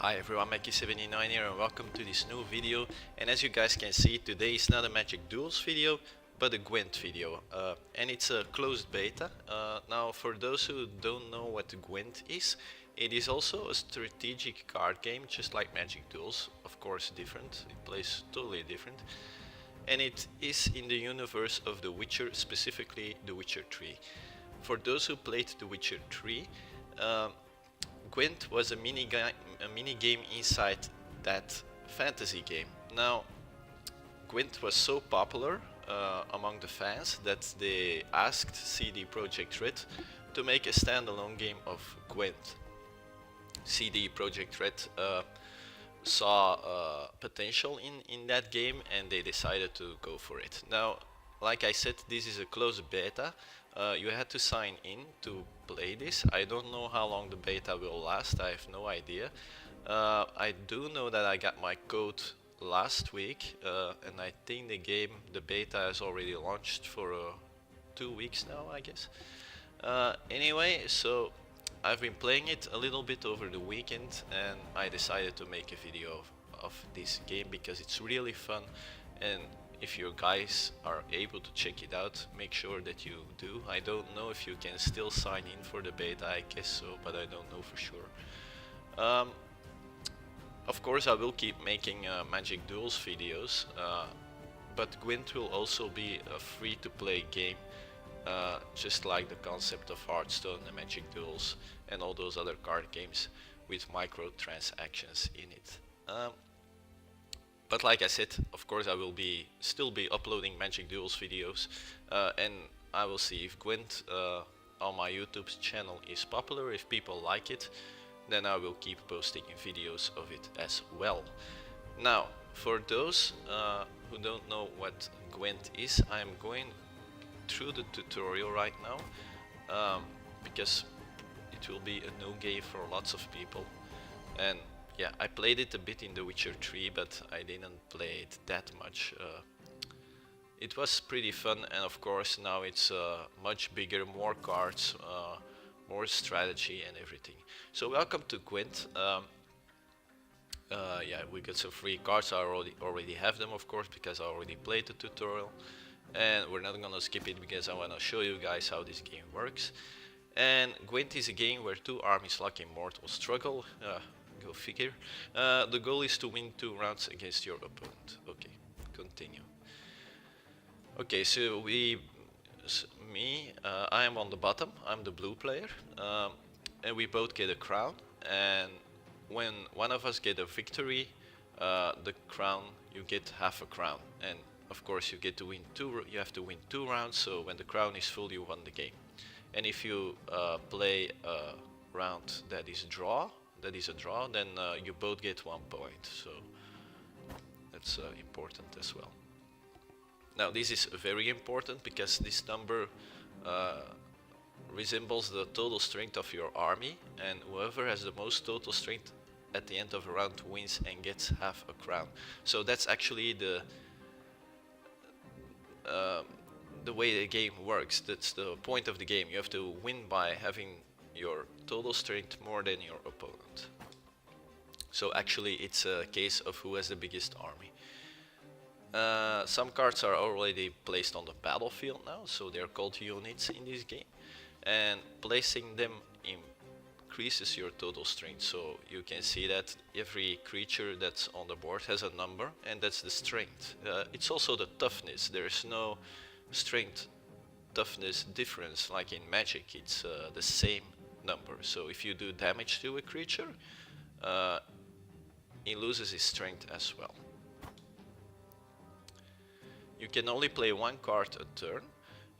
Hi everyone, Mackie79 here and welcome to this new video. And as you guys can see, today is not a Magic Duels video, but a Gwent video. And it's a closed beta. Now for those who don't know what Gwent is, it is also a strategic card game, just like Magic Duels. Of course different, it plays totally different. And it is in the universe of The Witcher, specifically The Witcher 3. For those who played The Witcher 3, Gwent was a mini game inside that fantasy game. Now, Gwent was so popular among the fans that they asked CD Projekt Red to make a standalone game of Gwent. CD Projekt Red saw potential in that game and they decided to go for it. Now, like I said, this is a closed beta. You had to sign in to play this. I don't know how long the beta will last, I have no idea. I do know that I got my code last week and I think the beta has already launched for 2 weeks now, I guess. Anyway, so I've been playing it a little bit over the weekend and I decided to make a video of this game because it's really fun. And if you guys are able to check it out, make sure that you do. I don't know if you can still sign in for the beta, I guess so, but I don't know for sure. Of course I will keep making Magic Duels videos, but Gwent will also be a free-to-play game, just like the concept of Hearthstone and Magic Duels and all those other card games with microtransactions in it. But like I said, of course I will still be uploading Magic Duels videos, and I will see if Gwent on my YouTube channel is popular. If people like it, then I will keep posting videos of it as well. Now, for those who don't know what Gwent is, I am going through the tutorial right now, because it will be a new game for lots of people. And yeah, I played it a bit in The Witcher 3, but I didn't play it that much. It was pretty fun, and of course now it's much bigger, more cards, more strategy and everything. So welcome to Gwent. Yeah, we got some free cards. I already have them, of course, because I already played the tutorial. And we're not gonna skip it because I wanna show you guys how this game works. And Gwent is a game where two armies like in mortal struggle. Go figure. The goal is to win 2 rounds against your opponent. Okay, continue. Okay, so I am on the bottom. I'm the blue player, and we both get a crown. And when one of us get a victory, the crown, you get half a crown. And of course, you get to win you have to win 2 rounds. So when the crown is full, you won the game. And if you play a round that is a draw, then you both get 1 point, so that's important as well. Now this is very important because this number resembles the total strength of your army, and whoever has the most total strength at the end of a round wins and gets half a crown. So that's actually the way the game works. That's the point of the game. You have to win by having your total strength more than your opponent. So actually it's a case of who has the biggest army. Some cards are already placed on the battlefield now, so they're called units in this game. And placing them increases your total strength. So you can see that every creature that's on the board has a number, and that's the strength. It's also the toughness. There's no strength toughness difference like in Magic. It's the same number. So if you do damage to a creature, he loses his strength as well. You can only play 1 card a turn,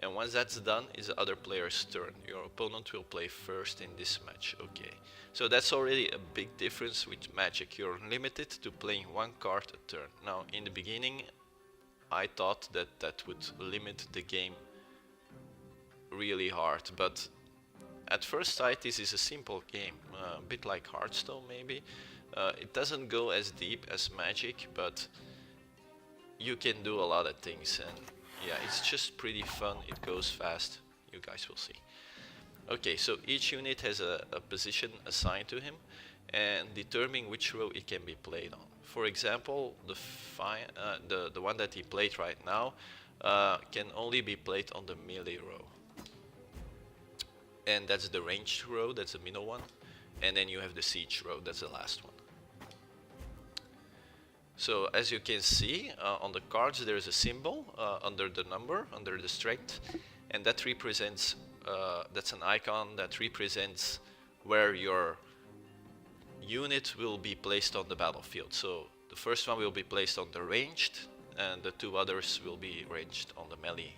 and once that's done, it's the other player's turn. Your opponent will play first in this match. Okay, so that's already a big difference with Magic. You're limited to playing 1 card a turn. Now, in the beginning, I thought that would limit the game really hard, but at first sight this is a simple game, a bit like Hearthstone maybe. It doesn't go as deep as Magic, but you can do a lot of things, and yeah, it's just pretty fun. It goes fast, you guys will see. Okay, so each unit has a position assigned to him, and determine which row it can be played on. For example, the one that he played right now can only be played on the melee row. And that's the ranged row, that's the middle one. And then you have the siege row, that's the last one. So as you can see on the cards, there is a symbol under the number, under the strength, and that represents, that's an icon that represents where your unit will be placed on the battlefield. So the first one will be placed on the ranged, and the two others will be ranged on the melee.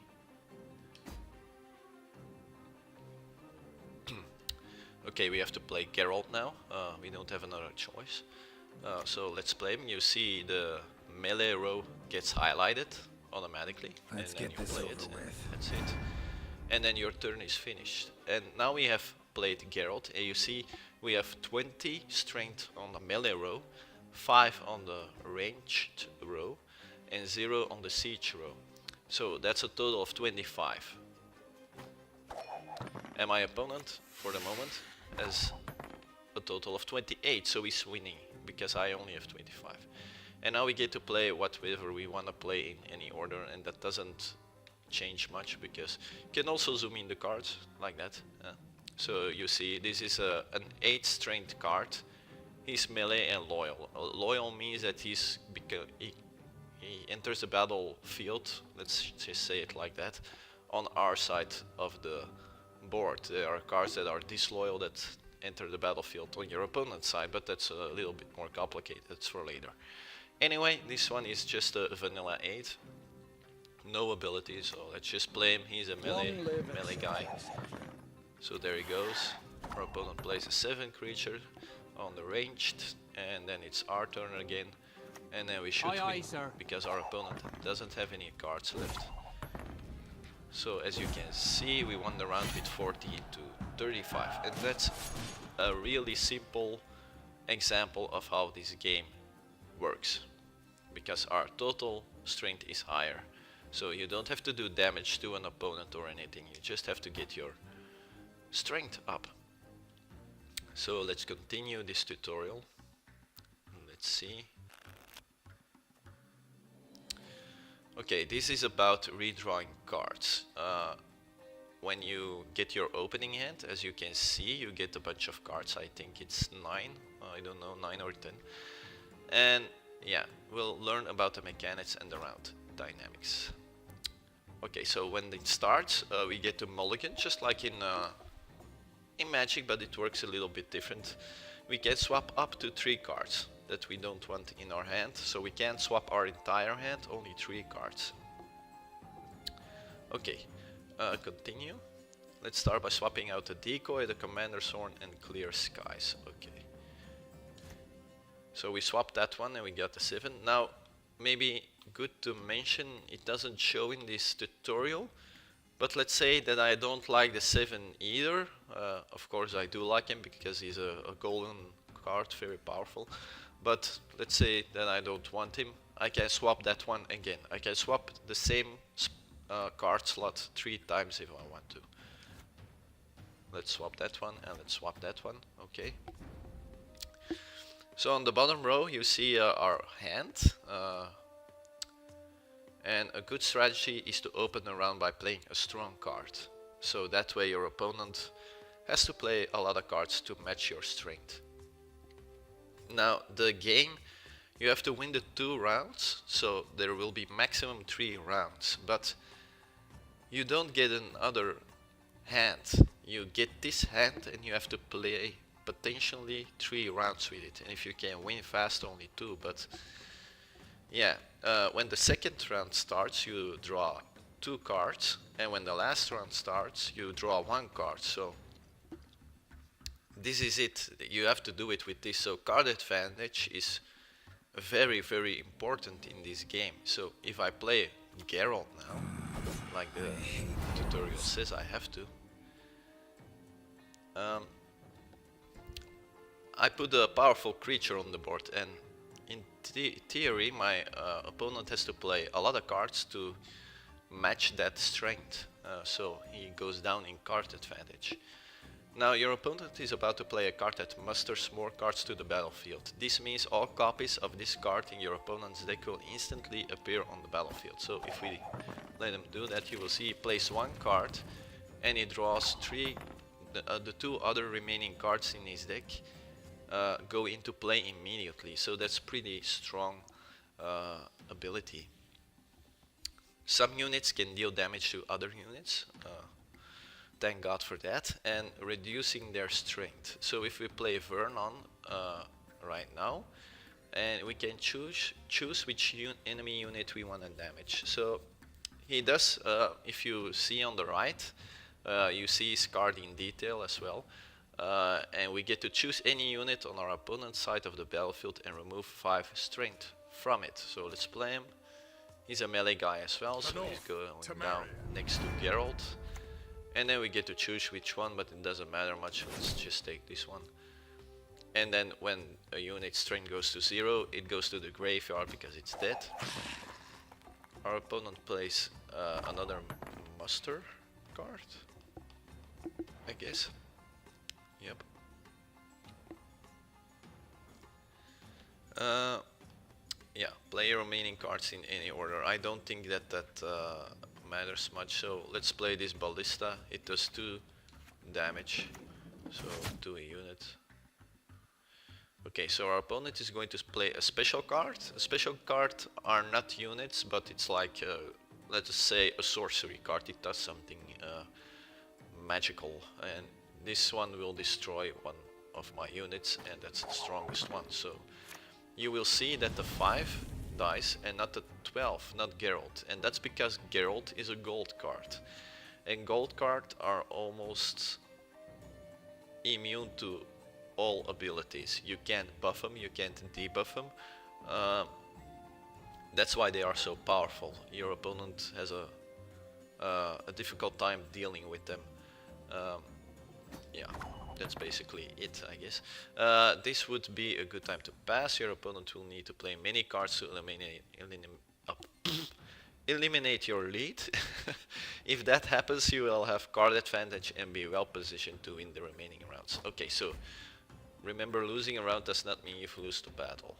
Okay, we have to play Geralt now. We don't have another choice. So let's play him. You see the melee row gets highlighted automatically, and then you play it. That's it. And then your turn is finished. And now we have played Geralt, and you see we have 20 strength on the melee row, 5 on the ranged row, and 0 on the siege row. So that's a total of 25. And my opponent, for the moment, has a total of 28, so he's winning, because I only have 25. And now we get to play whatever we want to play in any order, and that doesn't change much, because you can also zoom in the cards, like that. So you see, this is an 8 strength card. He's melee and loyal. Loyal means that he enters the battlefield, let's just say it like that, on our side of the board. There are cards that are disloyal that enter the battlefield on your opponent's side, but that's a little bit more complicated. That's for later. Anyway, this one is just a vanilla 8. No ability, so let's just play him. He's a melee guy. So there he goes. Our opponent plays a 7 creature on the ranged, and then it's our turn again. And then we should win, because our opponent doesn't have any cards left. So as you can see, we won the round with 40 to 35, and that's a really simple example of how this game works, because our total strength is higher. So you don't have to do damage to an opponent or anything, you just have to get your strength up. So let's continue this tutorial. Let's see. Okay, this is about redrawing cards. When you get your opening hand, as you can see, you get a bunch of cards. I think it's 9, I don't know, 9 or 10. And yeah, we'll learn about the mechanics and the round dynamics. Okay, so when it starts, we get to mulligan, just like in Magic, but it works a little bit different. We can swap up to 3 cards that we don't want in our hand, so we can't swap our entire hand, only 3 cards. Okay, continue. Let's start by swapping out the decoy, the commander's horn, and clear skies. Okay. So we swapped that one and we got the 7. Now, maybe good to mention, it doesn't show in this tutorial, but let's say that I don't like the 7 either. Of course I do like him because he's a golden card, very powerful. But let's say that I don't want him, I can swap that one again. I can swap the same card slot 3 times if I want to. Let's swap that one and let's swap that one. Okay. So on the bottom row you see our hand. And a good strategy is to open the round by playing a strong card. So that way your opponent has to play a lot of cards to match your strength. Now the game, you have to win the 2 rounds, so there will be maximum 3 rounds, but you don't get another hand. You get this hand and you have to play potentially 3 rounds with it, and if you can win fast, only 2, but yeah, when the second round starts you draw 2 cards, and when the last round starts you draw 1 card. So this is it, you have to do it with this. So card advantage is very, very important in this game. So if I play Geralt now, like the tutorial says I have to, I put a powerful creature on the board, and in theory my opponent has to play a lot of cards to match that strength, so he goes down in card advantage. Now your opponent is about to play a card that musters more cards to the battlefield. This means all copies of this card in your opponent's deck will instantly appear on the battlefield. So if we let him do that, you will see he plays one card and he draws the two other remaining cards in his deck go into play immediately. So that's pretty strong ability. Some units can deal damage to other units. Thank God for that, and reducing their strength. So if we play Vernon right now, and we can choose which enemy unit we want to damage. So he does, if you see on the right, you see his card in detail as well, and we get to choose any unit on our opponent's side of the battlefield and remove 5 strength from it. So let's play him. He's a melee guy as well, so he's going down next to Geralt. And then we get to choose which one, but it doesn't matter much. Let's just take this one. And then when a unit's strength goes to 0, it goes to the graveyard because it's dead. Our opponent plays another muster card, I guess. Yep. Yeah, play your remaining cards in any order. I don't think that matters much, so let's play this ballista. It does 2 damage, so to a unit. Okay, so our opponent is going to play a special card. A special card are not units, but it's like let's say a sorcery card. It does something magical, and this one will destroy one of my units, and that's the strongest one. So you will see that the 5 dies and not the 12, not Geralt, and that's because Geralt is a gold card, and gold cards are almost immune to all abilities. You can't buff them, you can't debuff them. That's why they are so powerful. Your opponent has a difficult time dealing with them. Yeah, that's basically it, I guess. This would be a good time to pass. Your opponent will need to play many cards to eliminate your lead. If that happens, you will have card advantage and be well positioned to win the remaining rounds. Okay, so remember, losing a round does not mean you've lost the battle.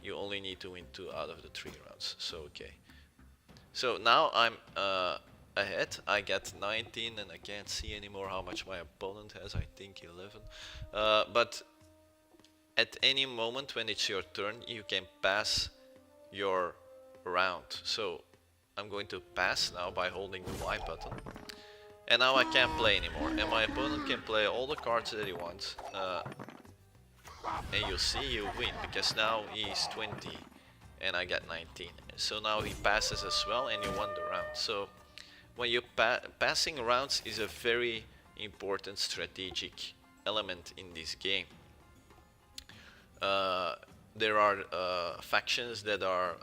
You only need to win 2 out of the 3 rounds. So okay. So now I'm ahead. I got 19 and I can't see anymore how much my opponent has. I think 11. But at any moment when it's your turn, you can pass your round. So I'm going to pass now by holding the Y button. And now I can't play anymore. And my opponent can play all the cards that he wants. And you'll see you win, because now he's 20 and I got 19. So now he passes as well and you won the round. So when you passing rounds is a very important strategic element in this game. There are factions that are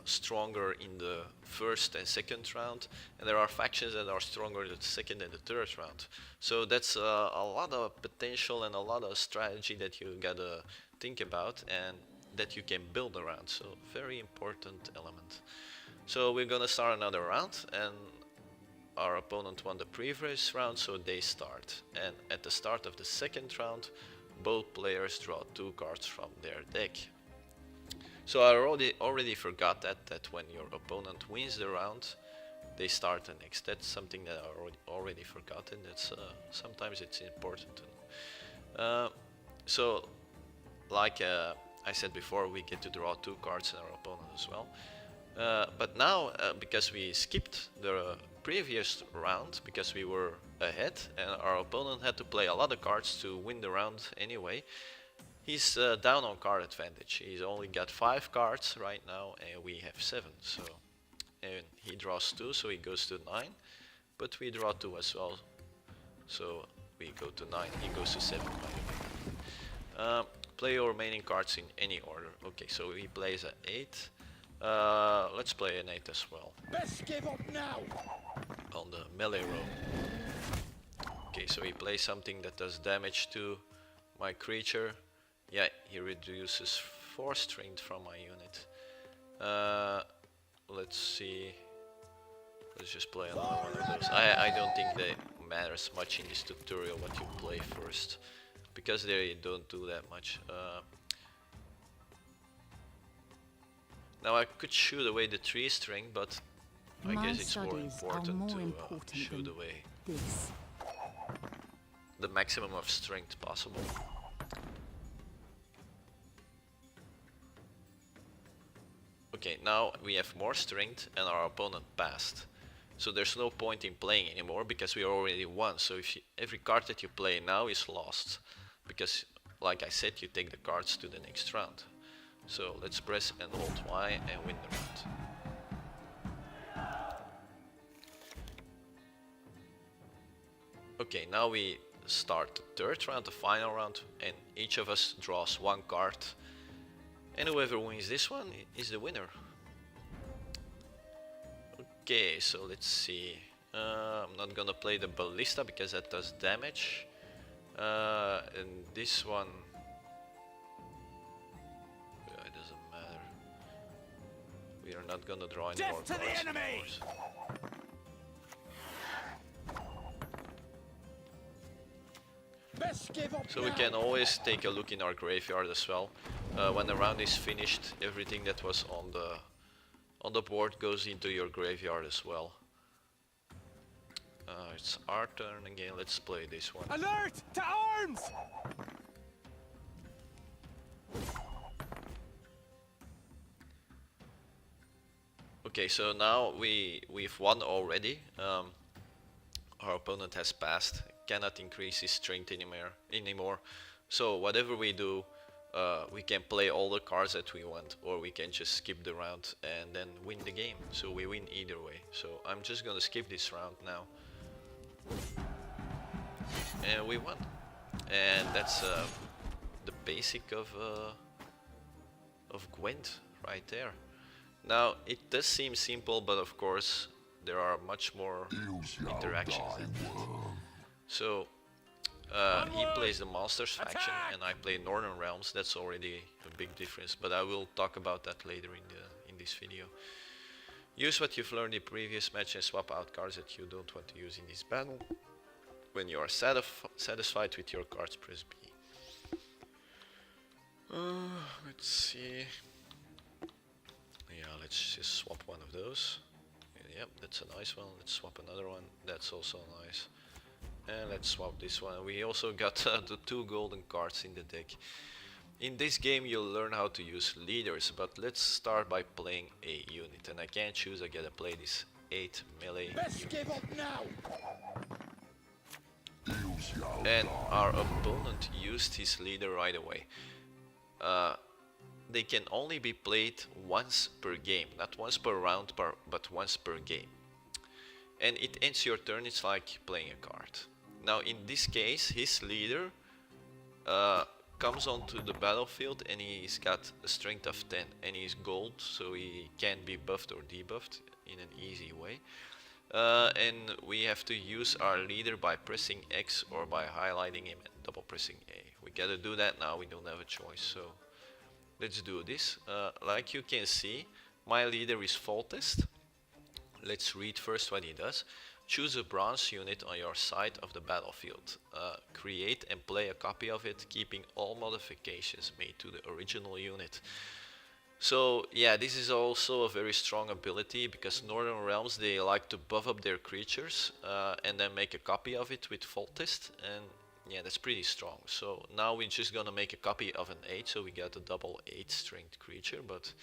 stronger in the first and second round, and there are factions that are stronger in the second and the third round. So that's a lot of potential and a lot of strategy that you gotta think about and that you can build around. So very important element. So we're gonna start another round, and our opponent won the previous round, so they start. And at the start of the second round, both players draw 2 cards from their deck. So I already forgot that when your opponent wins the round, they start the next. That's something that I already forgotten. That's sometimes it's important to know. So like I said before, we get to draw 2 cards in our opponent as well. But now, because we skipped the previous round, because we were ahead and our opponent had to play a lot of cards to win the round anyway, he's down on card advantage. He's only got 5 cards right now and we have 7. So, and he draws 2, so he goes to 9, but we draw 2 as well, so we go to 9. He goes to 7 by the way. Play your remaining cards in any order. Okay, so he plays an 8. Let's play an 8 as well. Best give up now. On the melee row. Okay, so he plays something that does damage to my creature. Yeah, he reduces 4 strength from my unit. Let's see. Let's just play another one of those. I don't think they matters much in this tutorial what you play first, because they don't do that much. Now I could shoot away the tree string, but I guess it's more important to shoot away the maximum of strength possible. Okay, now we have more strength and our opponent passed. So there's no point in playing anymore because we already won. So if every card that you play now is lost. Because, like I said, you take the cards to the next round. So let's press and hold Y and win the round. Okay, now we start the third round, the final round, and each of us draws one card. And whoever wins this one is the winner. Okay, so let's see. I'm not gonna play the ballista because that does damage. And this one, it doesn't matter. We are not gonna draw any more cards. So we can always take a look in our graveyard as well. When the round is finished, everything that was on the board goes into your graveyard as well. It's our turn again. Let's play this one. Alert to arms! Okay, so now we've won already. Our opponent has passed. Cannot increase his strength anymore. So whatever we do, we can play all the cards that we want, or we can just skip the round and then win the game. So we win either way. So I'm just gonna skip this round now. And we won. And that's the basic of Gwent right there. Now it does seem simple, but of course there are much more interactions than that. So he plays the Monsters faction and I play Northern Realms. That's already a big difference, but I will talk about that later in this video. Use what you've learned in previous match and swap out cards that you don't want to use in this battle. When you are satisfied with your cards, press B. Let's see. Yeah, let's just swap one of those. Yep, that's a nice one. Let's swap another one. That's also nice. And let's swap this one. We also got the 2 golden cards in the deck. In this game you'll learn how to use leaders, but let's start by playing a unit. And I can't choose, I gotta play this 8 melee unit. And our opponent used his leader right away. They can only be played once per game, not once per round, but once per game. And it ends your turn, it's like playing a card. Now in this case, his leader comes onto the battlefield and he's got a strength of 10 and he's gold, so he can be buffed or debuffed in an easy way. And we have to use our leader by pressing X or by highlighting him and double pressing A. We gotta do that now, we don't have a choice, so let's do this. Like you can see, my leader is Foltest. Let's read first what he does. Choose a bronze unit on your side of the battlefield. Create and play a copy of it, keeping all modifications made to the original unit. So yeah, this is also a very strong ability because Northern Realms, they like to buff up their creatures and then make a copy of it with Foltest, and yeah, that's pretty strong. So now we're just gonna make a copy of an 8, so we got a double 8 strength creature, but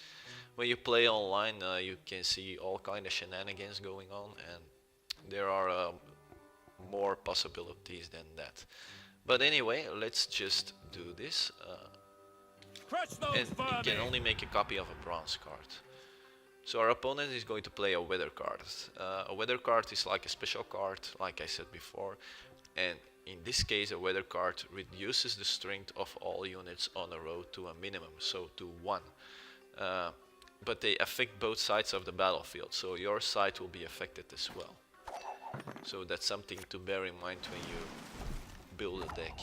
when you play online you can see all kind of shenanigans going on, and there are more possibilities than that. But anyway, let's just do this. And you can only make a copy of a bronze card. So our opponent is going to play a weather card. A weather card is like a special card, like I said before. And in this case, a weather card reduces the strength of all units on a row to a minimum, so to 1. But they affect both sides of the battlefield, so your side will be affected as well. So that's something to bear in mind when you build a deck.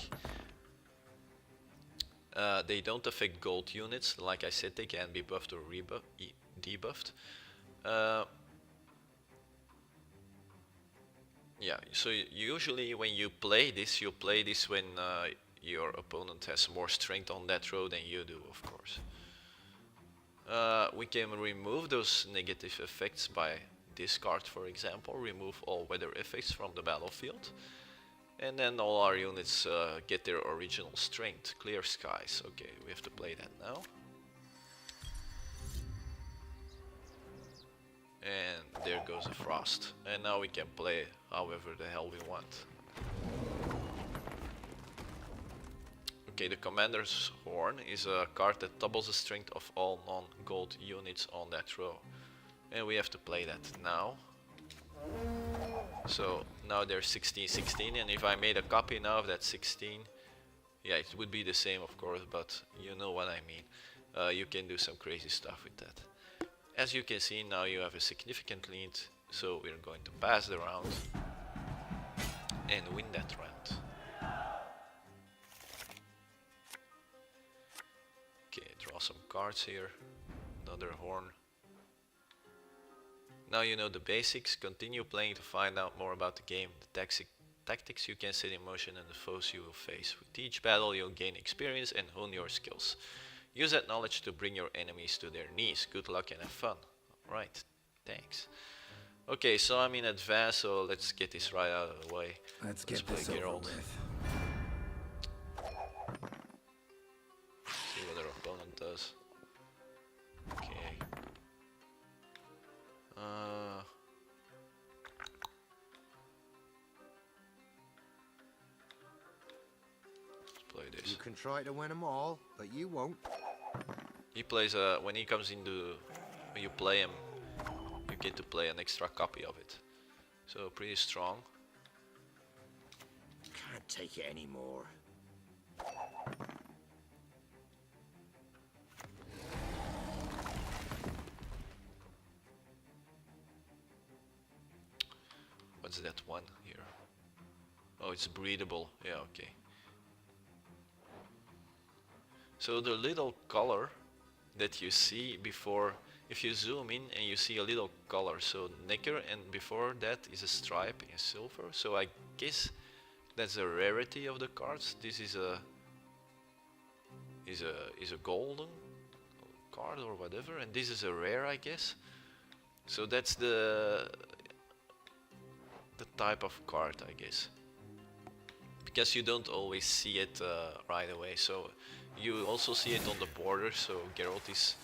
They don't affect gold units, like I said, they can be buffed or debuffed. Yeah, so usually when you play this when your opponent has more strength on that row than you do, of course. We can remove those negative effects by discard, for example, remove all weather effects from the battlefield. And then all our units get their original strength. Clear skies. Okay, we have to play that now. And there goes a frost. And now we can play however the hell we want. Okay, the Commander's Horn is a card that doubles the strength of all non-gold units on that row. And we have to play that now. So now there's 16-16, and if I made a copy now of that 16, yeah, it would be the same of course, but you know what I mean. You can do some crazy stuff with that. As you can see, now you have a significant lead, so we're going to pass the round and win that round. Okay, draw some cards here. Another horn. Now you know the basics. Continue playing to find out more about the game, the tactics you can set in motion, and the foes you will face. With each battle you'll gain experience and hone your skills. Use that knowledge to bring your enemies to their knees. Good luck and have fun. Alright, thanks. Okay, so I'm in advance, so let's get this right out of the way. Let's get this over with. See what our opponent does. Okay. Let's play this. You can try to win them all, but you won't. He plays when he comes into, when you play him, you get to play an extra copy of it. So pretty strong. Can't take it anymore. What's that one here? Oh, it's breathable. Yeah, okay. So the little color that you see before, if you zoom in and you see a little color, so necker, and before that is a stripe in silver. So I guess that's a rarity of the cards. This is a golden card or whatever, and this is a rare, I guess. So that's the type of card, I guess, because you don't always see it right away. So you also see it on the border. So Geralt is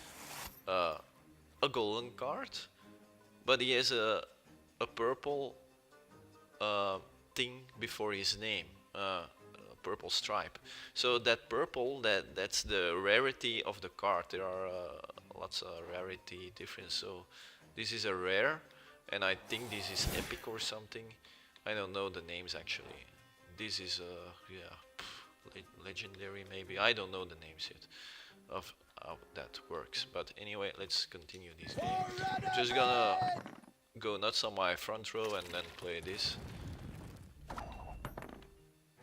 a golden card, but he has a purple thing before his name, a purple stripe. So that purple, that's the rarity of the card. There are lots of rarity difference. So this is a rare, and I think this is epic or something. I don't know the names actually. This is yeah, legendary maybe. I don't know the names yet of how that works. But anyway, let's continue this game. I'm just gonna go nuts on my front row and then play this.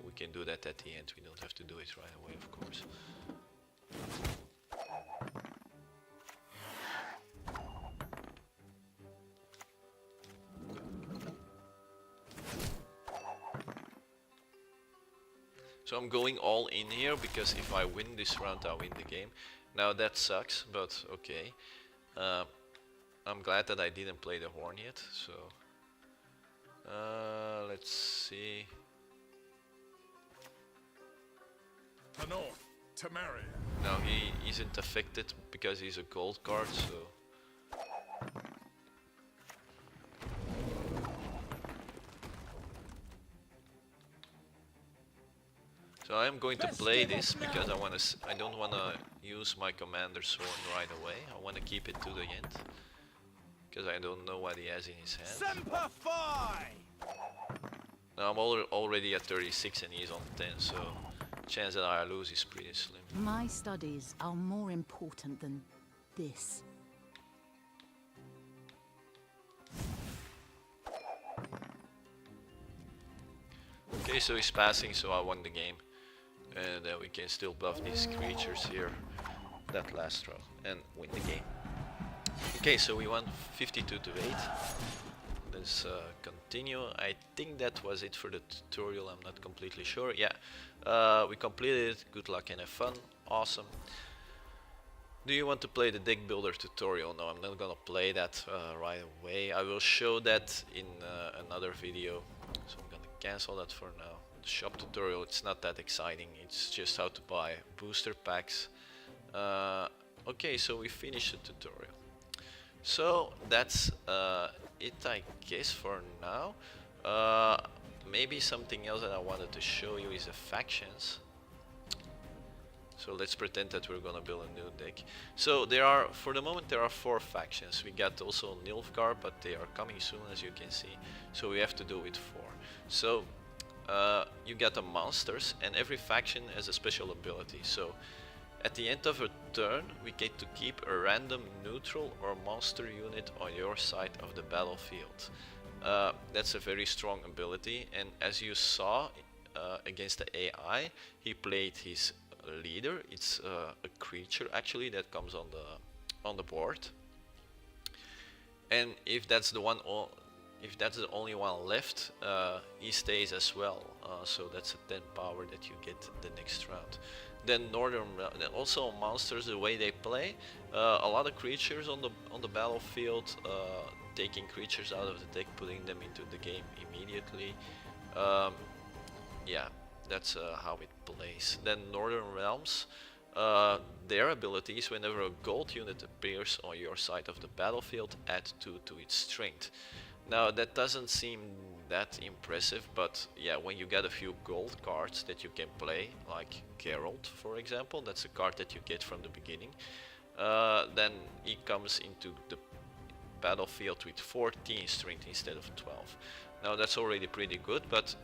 We can do that at the end. We don't have to do it right away, of course. So I'm going all in here because if I win this round, I win the game. Now that sucks, but okay. I'm glad that I didn't play the horn yet. So let's see. The north, Temerian. Now he isn't affected because he's a gold card, so. So I'm going to play this because I don't wanna use my commander's horn right away. I wanna keep it to the end because I don't know what he has in his hand. Semper Fi! Now I'm already at 36 and he's on 10, so chance that I lose is pretty slim. My studies are more important than this. Okay, so he's passing, so I won the game. And then we can still buff these creatures here that last row and win the game. Okay, so we won 52 to 8. let's continue. I think that was it for the tutorial. I'm not completely sure. Yeah, we completed it. Good luck and have fun. Awesome. Do you want to play the deck builder tutorial? No, I'm not gonna play that right away. I will show that in another video. So I'm gonna cancel that for now. The shop tutorial, it's not that exciting. It's just how to buy booster packs. Okay, so we finished the tutorial. So that's it, I guess, for now. Maybe something else that I wanted to show you is the factions. So let's pretend that we're gonna build a new deck. So there are, for the moment, there are 4 factions. We got also Nilfgaard, but they are coming soon, as you can see. So we have to do it 4. So you got the monsters, and every faction has a special ability. So at the end of a turn, we get to keep a random neutral or monster unit on your side of the battlefield. That's a very strong ability, and as you saw against the AI, he played his leader. It's a creature actually that comes on the board, and if that's the only one left, he stays as well. So that's a 10 power that you get the next round. Then also monsters, the way they play, a lot of creatures on the battlefield, taking creatures out of the deck, putting them into the game immediately. Yeah, that's how it plays. Then Northern Realms, their abilities, whenever a gold unit appears on your side of the battlefield, add 2 to its strength. Now that doesn't seem that impressive, but yeah, when you get a few gold cards that you can play, like Geralt for example, that's a card that you get from the beginning, then he comes into the battlefield with 14 strength instead of 12. Now that's already pretty good, but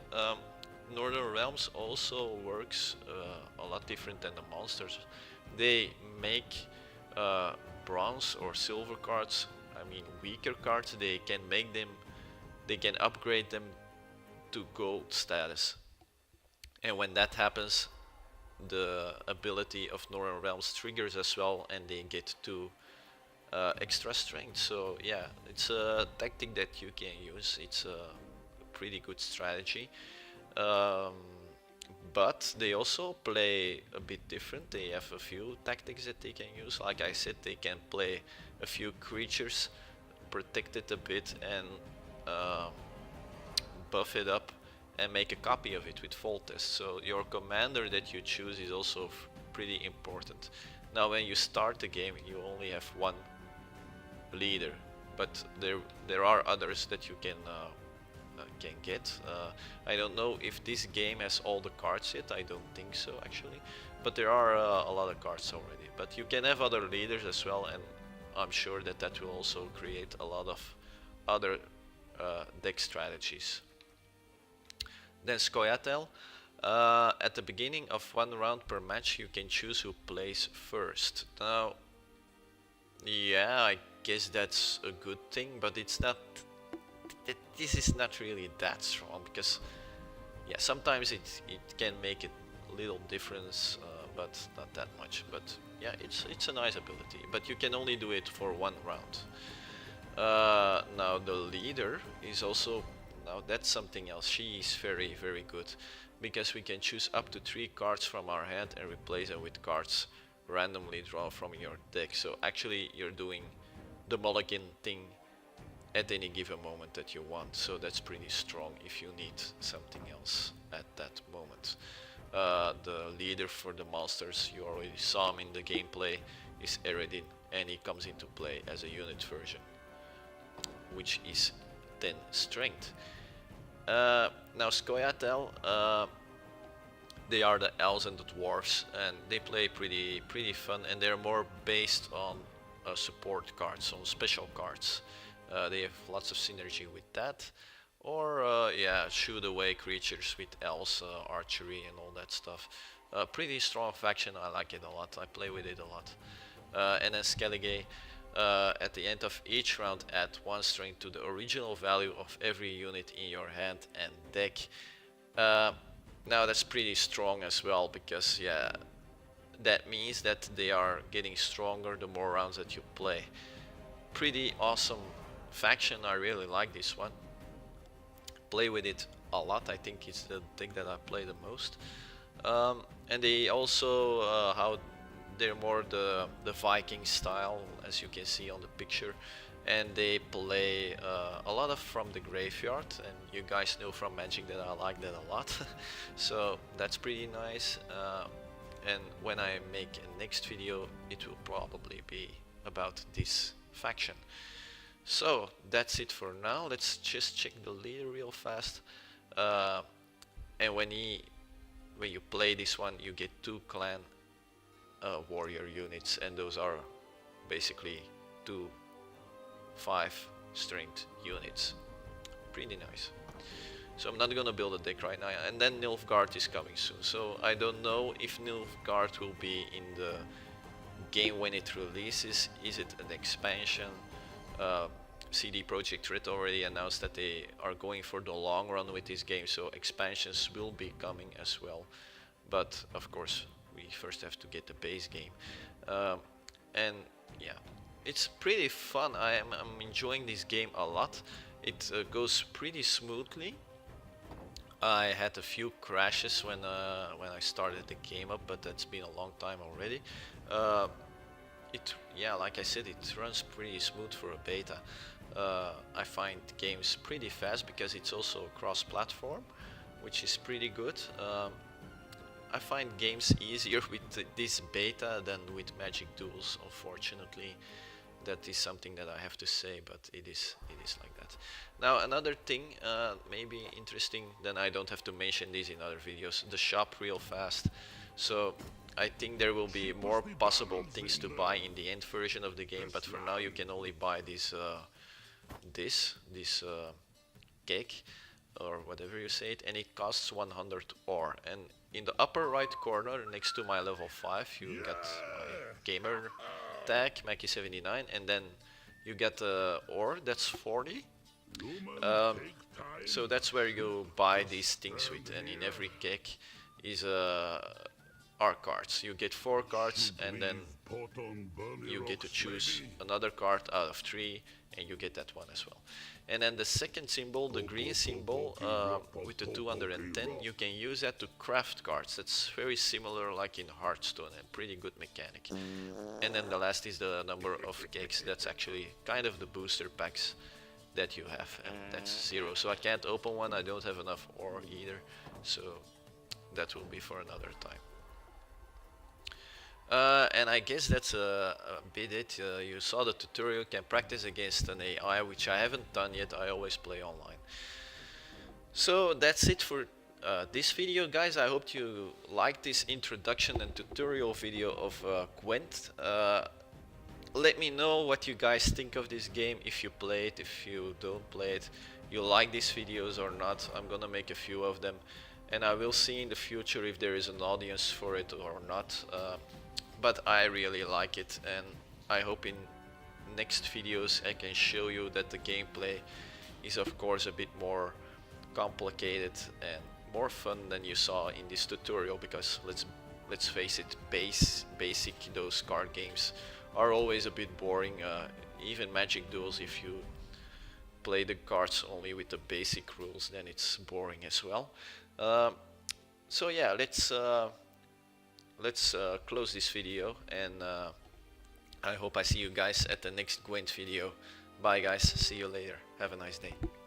Northern Realms also works a lot different than the monsters. They make bronze or silver cards, I mean weaker cards, they can upgrade them to gold status. And when that happens, the ability of Northern Realms triggers as well, and they get 2 extra strength. So yeah, it's a tactic that you can use. It's a pretty good strategy. But they also play a bit different. They have a few tactics that they can use. Like I said, they can play a few creatures, protect it a bit, and buff it up and make a copy of it with Foltest. So your commander that you choose is also pretty important. Now when you start the game, you only have 1 leader, but there are others that you can get. I don't know if this game has all the cards yet. I don't think so actually, but there are a lot of cards already. But you can have other leaders as well, and I'm sure that will also create a lot of other deck strategies. Then Scoia'tael. At the beginning of 1 round per match, you can choose who plays first. Now, yeah, I guess that's a good thing, but it's not. This is not really that strong, because yeah, sometimes it can make a little difference, but not that much. But yeah, it's a nice ability, but you can only do it for 1 round. Now the leader is also, now that's something else. She is very, very good, because we can choose up to 3 cards from our hand and replace them with cards randomly drawn from your deck. So actually you're doing the mulligan thing at any given moment that you want. So that's pretty strong if you need something else at that moment. The leader for the monsters, you already saw him in the gameplay, is Eredin, and he comes into play as a unit version, which is 10 strength. Now Scoia'tael, they are the elves and the dwarves, and they play pretty fun, and they're more based on support cards, on special cards. They have lots of synergy with that, or yeah, shoot away creatures with elves, archery and all that stuff. Pretty strong faction, I like it a lot, I play with it a lot. And then Skellige, at the end of each round, add 1 strength to the original value of every unit in your hand and deck. Now that's pretty strong as well, because yeah, that means that they are getting stronger the more rounds that you play. Pretty awesome faction, I really like this one. Play with it a lot. I think it's the thing that I play the most. And they also how they're more the Viking style, as you can see on the picture, and they play a lot of from the graveyard, and you guys know from Magic that I like that a lot. So that's pretty nice. And when I make a next video, it will probably be about this faction. So that's it for now. Let's just check the leader real fast. And when you play this one, you get 2 clan warrior units, and those are basically 2 5-strength units. Pretty nice. So I'm not gonna build a deck right now, and then Nilfgaard is coming soon. So I don't know if Nilfgaard will be in the game when it releases. Is it an expansion? CD Projekt Red already announced that they are going for the long run with this game, so expansions will be coming as well. But of course, we first have to get the base game. And yeah, it's pretty fun. I'm enjoying this game a lot. It goes pretty smoothly. I had a few crashes when I started the game up, but that's been a long time already. Yeah, like I said, it runs pretty smooth for a beta. I find games pretty fast because it's also cross-platform, which is pretty good. I find games easier with this beta than with Magic Duels, unfortunately. That is something that I have to say, but it is like that. Now another thing, maybe interesting, then I don't have to mention these in other videos, the shop real fast. So I think there will be more possible things to buy in the end version of the game, but for now you can only buy this cake, or whatever you say it, and it costs 100 ore. And in the upper right corner next to my level 5 you get my gamer tag, Mackie79, and then you get ore, that's 40. So that's where you buy these things with, and in every cake is are cards. You get 4 cards, and then you get to choose another card out of 3, and you get that one as well. And then the second symbol, the green symbol, with the 210, you can use that to craft cards. That's very similar like in Hearthstone, and pretty good mechanic. And then the last is the number of cakes. That's actually kind of the booster packs that you have, and that's 0. So I can't open one, I don't have enough ore either, so that will be for another time. And I guess that's a bit it. You saw the tutorial, you can practice against an AI, which I haven't done yet. I always play online. So that's it for this video, guys. I hope you liked this introduction and tutorial video of Gwent. Let me know what you guys think of this game, if you play it, if you don't play it, you like these videos or not. I'm gonna make a few of them, and I will see in the future if there is an audience for it or not. But I really like it, and I hope in next videos I can show you that the gameplay is of course a bit more complicated and more fun than you saw in this tutorial, because let's face it, basic those card games are always a bit boring. Even Magic Duels, if you play the cards only with the basic rules, then it's boring as well. So yeah, let's close this video, and I hope I see you guys at the next Gwent video. Bye guys, see you later, have a nice day.